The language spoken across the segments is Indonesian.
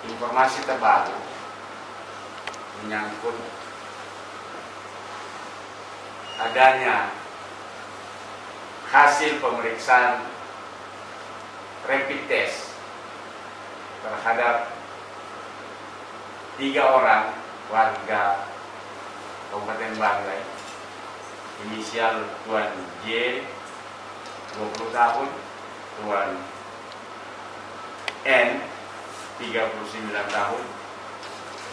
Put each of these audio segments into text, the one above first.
informasi terbaru menyangkut adanya hasil pemeriksaan rapid test terhadap 3 orang warga Kabupaten Banggai, inisial Tuan J 20 tahun, Tuan N 39 tahun,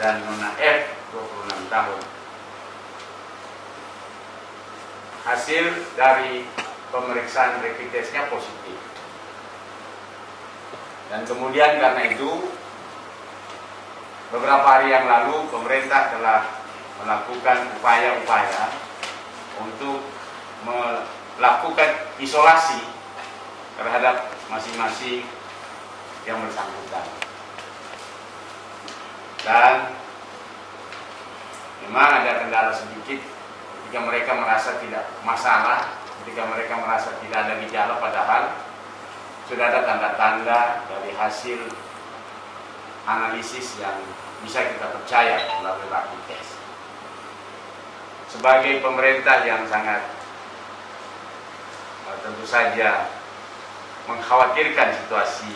dan Nona F 26 tahun. Hasil dari pemeriksaan rapid testnya positif. Dan kemudian karena itu, beberapa hari yang lalu pemerintah telah melakukan upaya-upaya untuk melakukan isolasi terhadap masing-masing yang bersangkutan. Dan memang ada kendala sedikit ketika mereka merasa tidak masalah, ketika mereka merasa tidak ada gejala, padahal sudah ada tanda-tanda dari hasil analisis yang bisa kita percaya melalui rapid test. Sebagai pemerintah yang sangat tentu saja mengkhawatirkan situasi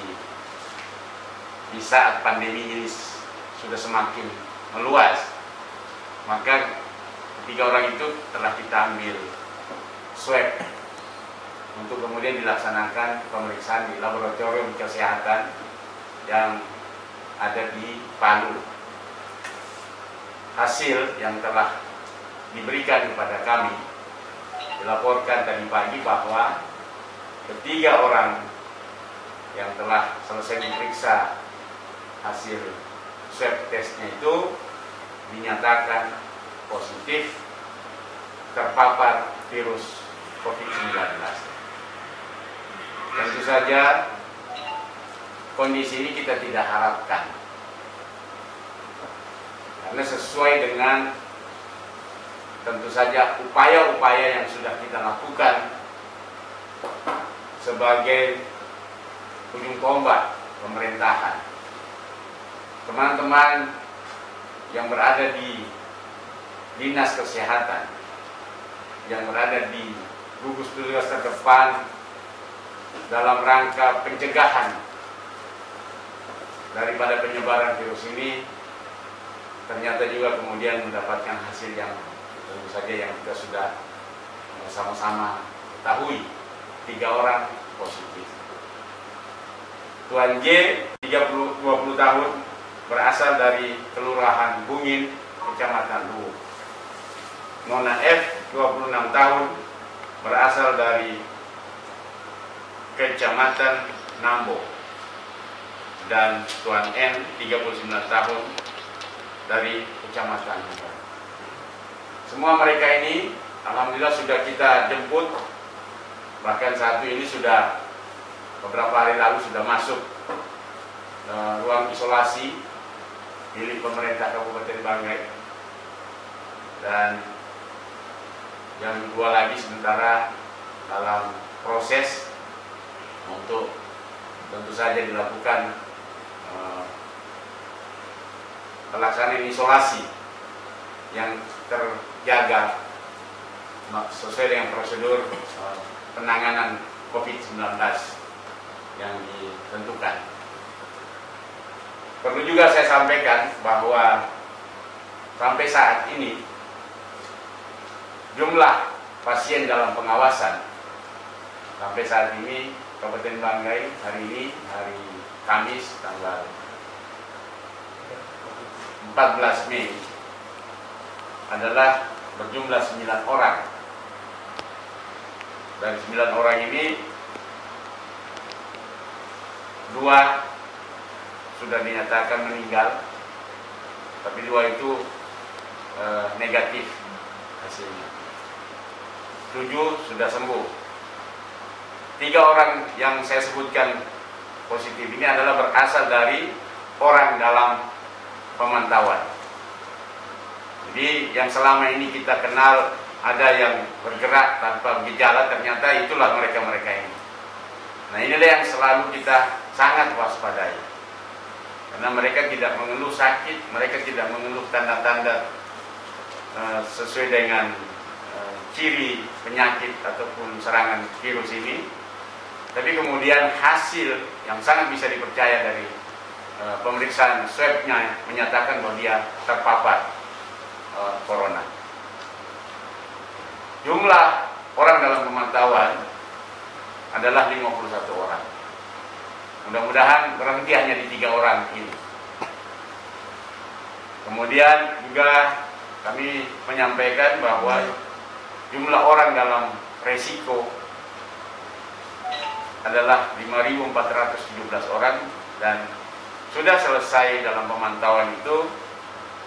di saat pandemi ini sudah semakin meluas, maka 3 orang itu telah kita ambil swab untuk kemudian dilaksanakan pemeriksaan di laboratorium kesehatan yang ada di Palu. Hasil yang telah diberikan kepada kami dilaporkan tadi pagi bahwa 3 orang yang telah selesai diperiksa hasil swab testnya itu dinyatakan positif terpapar virus COVID-19. Tentu saja kondisi ini kita tidak harapkan, karena sesuai dengan tentu saja upaya-upaya yang sudah kita lakukan sebagai ujung tombak pemerintahan. Teman-teman yang berada di Dinas Kesehatan, yang berada di gugus tugas terdepan dalam rangka pencegahan daripada penyebaran virus ini, ternyata juga kemudian mendapatkan hasil yang tentu saja yang kita sudah sama-sama ketahui, 3 orang positif. Tuan J 20 tahun berasal dari Kelurahan Bungin, Kecamatan Luwu. Nona F 26 tahun berasal dari Kecamatan Nambo, dan Tuan N 39 tahun dari Kecamatan Nambo. Semua mereka ini alhamdulillah sudah kita jemput, bahkan satu ini sudah beberapa hari lalu sudah masuk ruang isolasi milik pemerintah Kabupaten Banggai, dan yang 2 lagi sementara dalam proses untuk tentu saja dilakukan pelaksanaan isolasi yang terjaga sesuai dengan prosedur penanganan COVID-19 yang ditentukan. Perlu juga saya sampaikan bahwa sampai saat ini jumlah pasien dalam pengawasan sampai saat ini Kabupaten Banggai hari ini, hari Kamis tanggal 14 Mei adalah berjumlah 9 orang. Dari 9 orang ini 2 sudah dinyatakan meninggal, tapi 2 itu negatif hasilnya. 7 sudah sembuh. 3 orang yang saya sebutkan positif ini adalah berasal dari orang dalam pemantauan. Jadi yang selama ini kita kenal ada yang bergerak tanpa gejala, ternyata itulah mereka-mereka ini. Nah, inilah yang selalu kita sangat waspadai. karena mereka tidak mengeluh sakit, mereka tidak mengeluh tanda-tanda sesuai dengan ciri penyakit ataupun serangan virus ini. Tapi kemudian hasil yang sangat bisa dipercaya dari pemeriksaan swabnya menyatakan bahwa dia terpapar corona. Jumlah orang dalam pemantauan adalah 51 orang. Mudah-mudahan berhenti hanya di 3 orang ini. Kemudian juga kami menyampaikan bahwa jumlah orang dalam resiko adalah 5.417 orang dan sudah selesai dalam pemantauan itu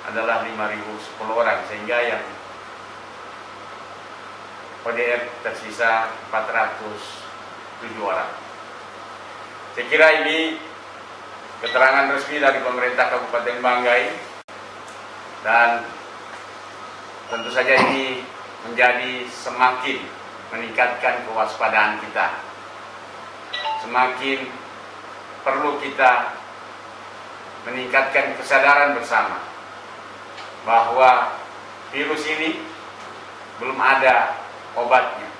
adalah 5.010 orang, sehingga yang ODF tersisa 407 orang. Saya kira ini keterangan resmi dari pemerintah Kabupaten Banggai, dan tentu saja ini menjadi semakin meningkatkan kewaspadaan kita. Semakin perlu kita meningkatkan kesadaran bersama bahwa virus ini belum ada obatnya,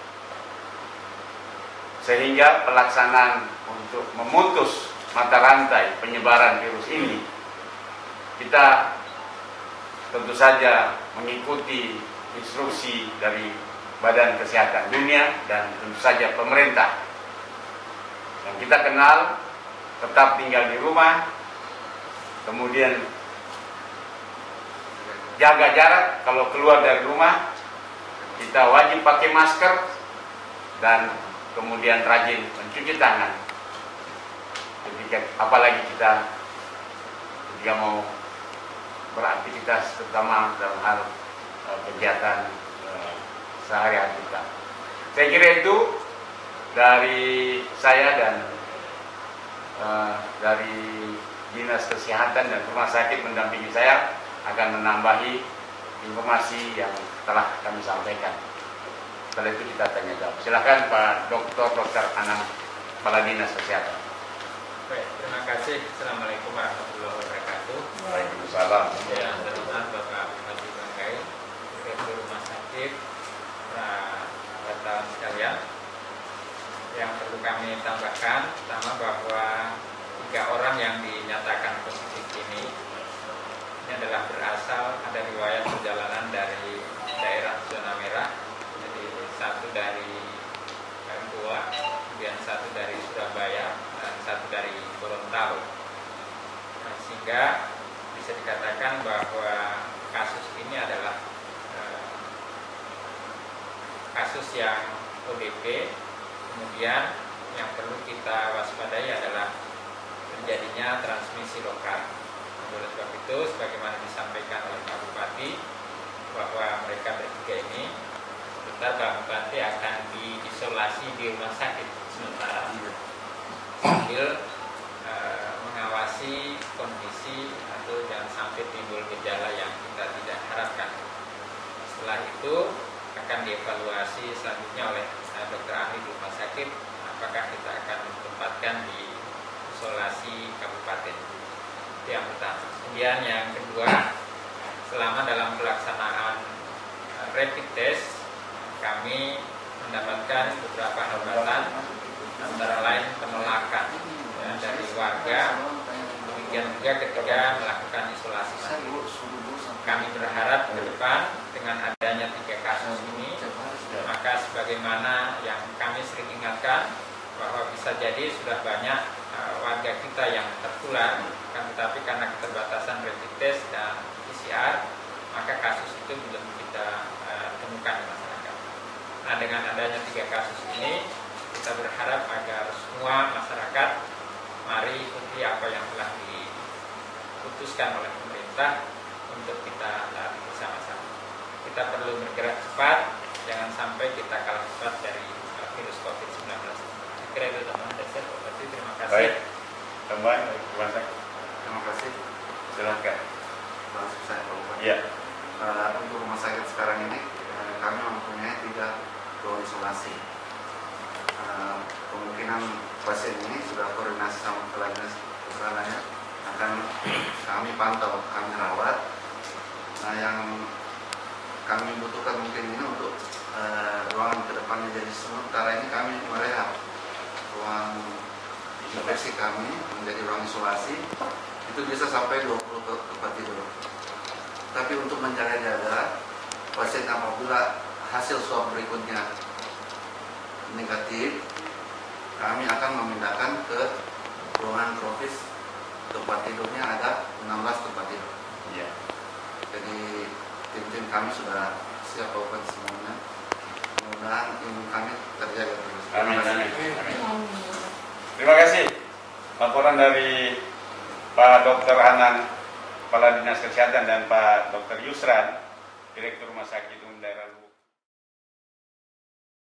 sehingga pelaksanaan untuk memutus mata rantai penyebaran virus ini, kita tentu saja mengikuti instruksi dari Badan Kesehatan Dunia dan tentu saja pemerintah. Yang kita kenal, tetap tinggal di rumah, kemudian jaga jarak, kalau keluar dari rumah kita wajib pakai masker, dan kemudian rajin mencuci tangan apalagi kita ketika mau beraktivitas, terutama dalam hal kegiatan sehari-hari kita. Saya kira itu dari saya dan dari Dinas Kesehatan dan Rumah Sakit mendampingi saya akan menambahi informasi yang telah kami sampaikan. Setelah itu kita tanya jawab. Silakan Pak Dr. Anang, Kepala Dinas Kesehatan. Baik, terima kasih. Assalamualaikum warahmatullahi wabarakatuh. Waalaikumsalam. Ya, terima Bapak Bupati Banggai, Direktur Rumah Sakit, rekan sekalian. Yang perlu kami tambahkan, pertama bahwa 3 orang yang dinyatakan positif ini adalah berasal, ada riwayat perjalanan dari daerah zona merah. Jadi 1 dari Goa, kemudian 1 dari Surabaya, dan 1 dari Gorontalo. Nah, sehingga bisa dikatakan bahwa kasus ini adalah kasus yang ODP. Kemudian yang perlu kita waspadai adalah terjadinya transmisi lokal. Oleh sebab itu, sebagaimana disampaikan oleh Pak Bupati, bahwa mereka bertiga ini tetap Pak Bupati akan diisolasi di rumah sakit sementara sambil mengawasi kondisi atau jangan sampai timbul gejala yang kita tidak harapkan. Setelah itu akan dievaluasi selanjutnya oleh dokter ahli di rumah sakit, apakah kita akan ditempatkan di isolasi kabupaten. Itu yang pertama. Kemudian yang kedua, selama dalam pelaksanaan rapid test, kami mendapatkan beberapa hambatan, antara lain penolakan dari warga, demikian juga ketika melakukan isolasi mandiri. Kami berharap ke depan dengan adanya 3 kasus ini, maka sebagaimana yang kami sering ingatkan, bahwa bisa jadi sudah banyak warga kita yang tertular, tetapi karena keterbatasan rapid test dan PCR, maka kasus itu belum kita temukan di masyarakat. Nah, dengan adanya 3 kasus ini, kita berharap agar semua masyarakat mari ikuti apa yang telah diputuskan oleh pemerintah untuk kita taati bersama-sama. Kita perlu bergerak cepat, jangan sampai kita kalah cepat dari virus COVID-19. Saya kira itu teman-teman dari saya, Pak Bupati. Terima kasih. Baik, tambahan dari Rumah Sakit. Terima kasih. Silakan. Langsung saya Pak Bupati. Iya. Untuk rumah sakit sekarang ini kami mempunyai 3 ruang isolasi. Kemungkinan pasien ini sudah koordinasi sama kepala dinas keterangannya. Nah, akan kami pantau, kami rawat. Nah, yang kami butuhkan mungkin ini untuk ruangan kedepannya. Jadi sementara ini kami merehab ruang infeksi kami menjadi ruang isolasi, itu bisa sampai 20 tempat tidur. Tapi untuk menjaga-jaga pasien apabila hasil swab berikutnya negatif, kami akan memindahkan ke ruangan tropis. Tempat tidurnya ada 16 tempat tidur. Iya. Jadi tim-tim kami sudah siap open semuanya. Mudah-mudahan ilmu kami terjaga terus. Amin. Terima kasih. Laporan dari Pak Dr. Hanan, Kepala Dinas Kesehatan, dan Pak Dr. Yusran, Direktur Rumah Sakit Umum Daerah Luwu.